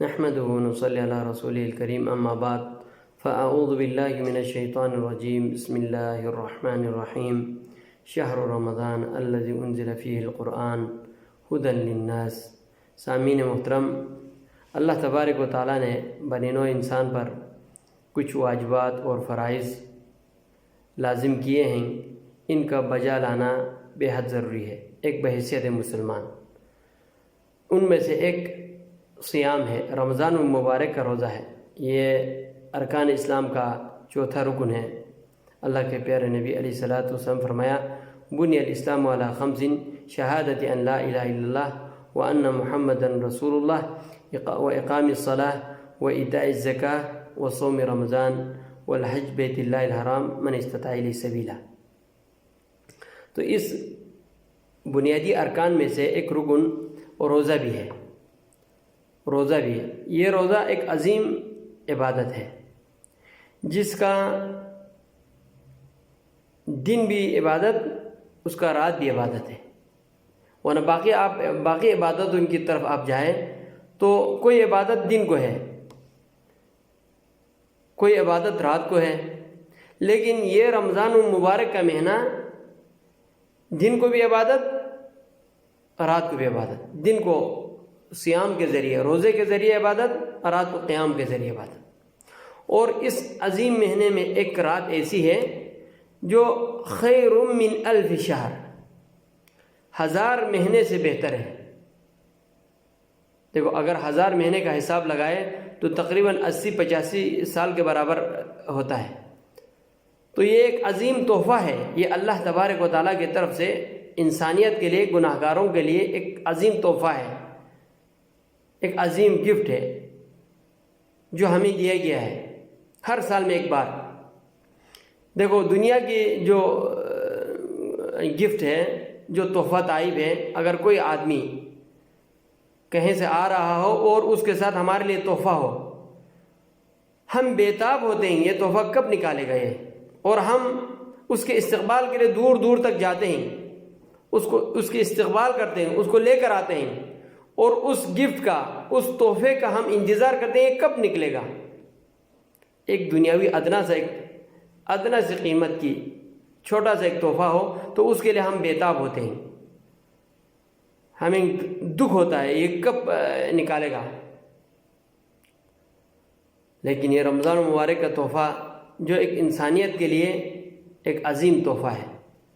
نحمده ونصلي على رسوله الكريم اما بعد فاعوذ بالله من الشيطان الرجيم بسم الله الرحمن الرحيم شهر رمضان الذي انزل فيه القرآن هدى للناس۔ سامعین محترم، اللہ تبارک و تعالیٰ نے بنی نوع انسان پر کچھ واجبات اور فرائض لازم کیے ہیں، ان کا بجا لانا بے حد ضروری ہے ایک بحیثیت مسلمان۔ ان میں سے ایک سیام ہے، رمضان المبارک کا روزہ ہے۔ یہ ارکان اسلام کا چوتھا رکن ہے۔ اللہ کے پیارے نبی علیہ الصلوۃ والسلام فرمایا، بنی الاسلام علی خمس شہادت ان لا الہ الا اللہ وان محمد رسول اللہ واقام الصلاۃ وایتاء الزکاۃ وصوم رمضان والحج بیت اللہ الحرام من استطاع الیہ سبیلا۔ تو اس بنیادی ارکان میں سے ایک رکن روزہ بھی ہے۔ یہ روزہ ایک عظیم عبادت ہے جس کا دن بھی عبادت، اس کا رات بھی عبادت ہے۔ ورنہ باقی عبادت ان کی طرف آپ جائیں تو کوئی عبادت دن کو ہے، کوئی عبادت رات کو ہے، لیکن یہ رمضان المبارک کا مہینہ دن کو بھی عبادت، رات کو بھی عبادت۔ دن کو سیام کے ذریعے، روزے کے ذریعے عبادت، رات کو قیام کے ذریعے عبادت۔ اور اس عظیم مہینے میں ایک رات ایسی ہے جو خیر من الف شہر، 1000 مہینے سے بہتر ہے۔ دیکھو، اگر 1000 مہینے کا حساب لگائے تو تقریباً 80-85 سال کے برابر ہوتا ہے۔ تو یہ ایک عظیم تحفہ ہے، یہ اللہ تبارک و تعالیٰ کی طرف سے انسانیت کے لیے، گناہ گاروں کے لیے ایک عظیم تحفہ ہے، ایک عظیم گفٹ ہے جو ہمیں دیا گیا ہے ہر سال میں ایک بار۔ دیکھو، دنیا کی جو گفٹ ہے، جو تحفہ طائب ہے، اگر کوئی آدمی کہیں سے آ رہا ہو اور اس کے ساتھ ہمارے لیے تحفہ ہو، ہم بےتاب ہوتے ہیں یہ تحفہ کب نکالے گئے، اور ہم اس کے استقبال کے لیے دور دور تک جاتے ہیں، اس کے استقبال کرتے ہیں، اس کو لے کر آتے ہیں، اور اس گفٹ کا، اس تحفے کا ہم انتظار کرتے ہیں کب نکلے گا۔ ایک دنیاوی ادنا سی قیمت کی چھوٹا سا ایک تحفہ ہو تو اس کے لیے ہم بےتاب ہوتے ہیں، ہمیں دکھ ہوتا ہے یہ کب نکالے گا۔ لیکن یہ رمضان المبارک کا تحفہ جو ایک انسانیت کے لیے ایک عظیم تحفہ ہے،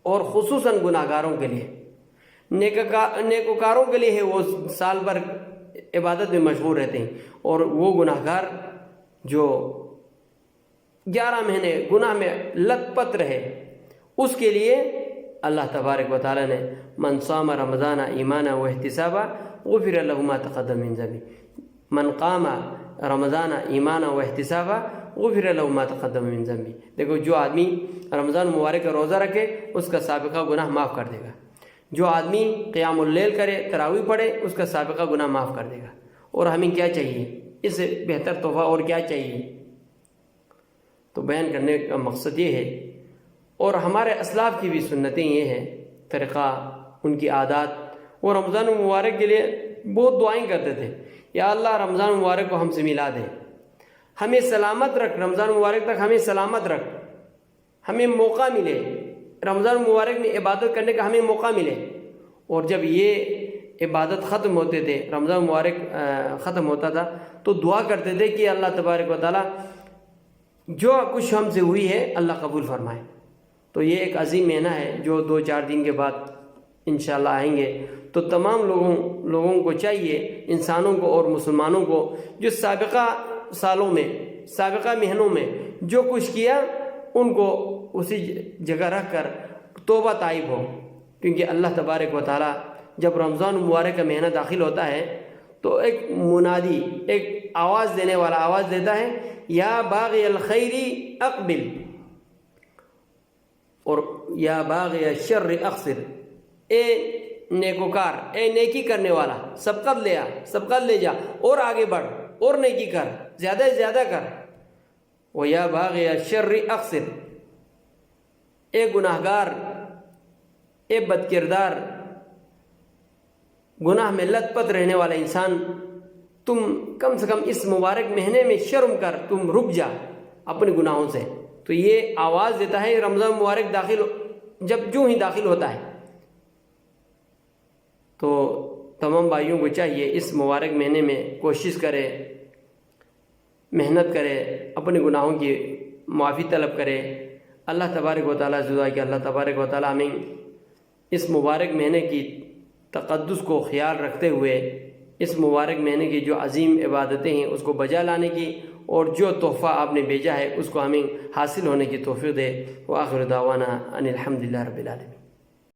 اور خصوصاً گناہ گاروں کے لیے، نیکوکاروں کے لیے ہے، وہ سال بھر عبادت میں مشغول رہتے ہیں، اور وہ گناہ گار جو 11 مہینے گناہ میں لت پت رہے، اس کے لیے اللہ تبارک و تعالیٰ نے من صام رمضان ایمانا و احتسابا غفر له ما تقدم من ذنبه، من قام رمضان ایمانا و احتسابا غفر له ما تقدم من ذنبه۔ دیکھو، جو آدمی رمضان مبارک کا روزہ رکھے اس کا سابقہ گناہ معاف کر دے گا، جو آدمی قیام اللیل کرے، تراویح پڑھے، اس کا سابقہ گناہ معاف کر دے گا۔ اور ہمیں کیا چاہیے، اس سے بہتر تحفہ اور کیا چاہیے؟ تو بیان کرنے کا مقصد یہ ہے، اور ہمارے اسلاف کی بھی سنتیں یہ ہیں، طریقہ، ان کی عادات، وہ رمضان المبارک کے لیے بہت دعائیں کرتے تھے، یا اللہ رمضان المبارک کو ہم سے ملا دے، ہمیں سلامت رکھ، رمضان المبارک تک ہمیں سلامت رکھ، ہمیں موقع ملے، رمضان المبارک میں عبادت کرنے کا ہمیں موقع ملے۔ اور جب یہ عبادت ختم ہوتے تھے، رمضان مبارک ختم ہوتا تھا، تو دعا کرتے تھے کہ اللہ تبارک و تعالیٰ جو کچھ ہم سے ہوئی ہے اللہ قبول فرمائے۔ تو یہ ایک عظیم مہینہ ہے جو 2-4 دن کے بعد انشاءاللہ آئیں گے۔ تو تمام لوگوں کو چاہیے، انسانوں کو اور مسلمانوں کو، جو سابقہ سالوں میں، سابقہ مہینوں میں جو کچھ کیا، ان کو اسی جگہ رکھ کر توبہ طائب ہو، کیونکہ اللہ تبارک و تعالیٰ جب رمضان مبارک کا مہینہ داخل ہوتا ہے تو ایک منادی، ایک آواز دینے والا آواز دیتا ہے، یا باغی الخیر اقبل، اور یا باغی الشر اقصر، اے نیکوکار، اے نیکی کرنے والا، سبقت لے جا، اور آگے بڑھ، اور نیکی کر، زیادہ سے زیادہ کر۔ وَيَا بَاغِيَ الشَّرِّ اقصر، اے گناہ گار، اے بد کردار، گناہ میں لت پت رہنے والا انسان، تم کم سے کم اس مبارک مہینے میں شرم کر تم رک جا اپنے گناہوں سے. تو یہ آواز دیتا ہے رمضان مبارک جو ہی داخل ہوتا ہے. تو تمام بھائیوں کو چاہیے اس مبارک مہینے میں کوشش کرے، محنت کرے، اپنے گناہوں کی معافی طلب کرے. اللہ تبارک و تعالیٰ سے دعا کہ اللہ تبارک و تعالیٰ ہمیں اس مبارک مہینے کی تقدس کو خیال رکھتے ہوئے اس مبارک مہینے کی جو عظیم عبادتیں ہیں اس کو بجا لانے کی، اور جو تحفہ آپ نے بھیجا ہے اس کو ہمیں حاصل ہونے کی توفیق دے. وآخر دعوانا ان الحمدللہ رب العالمین.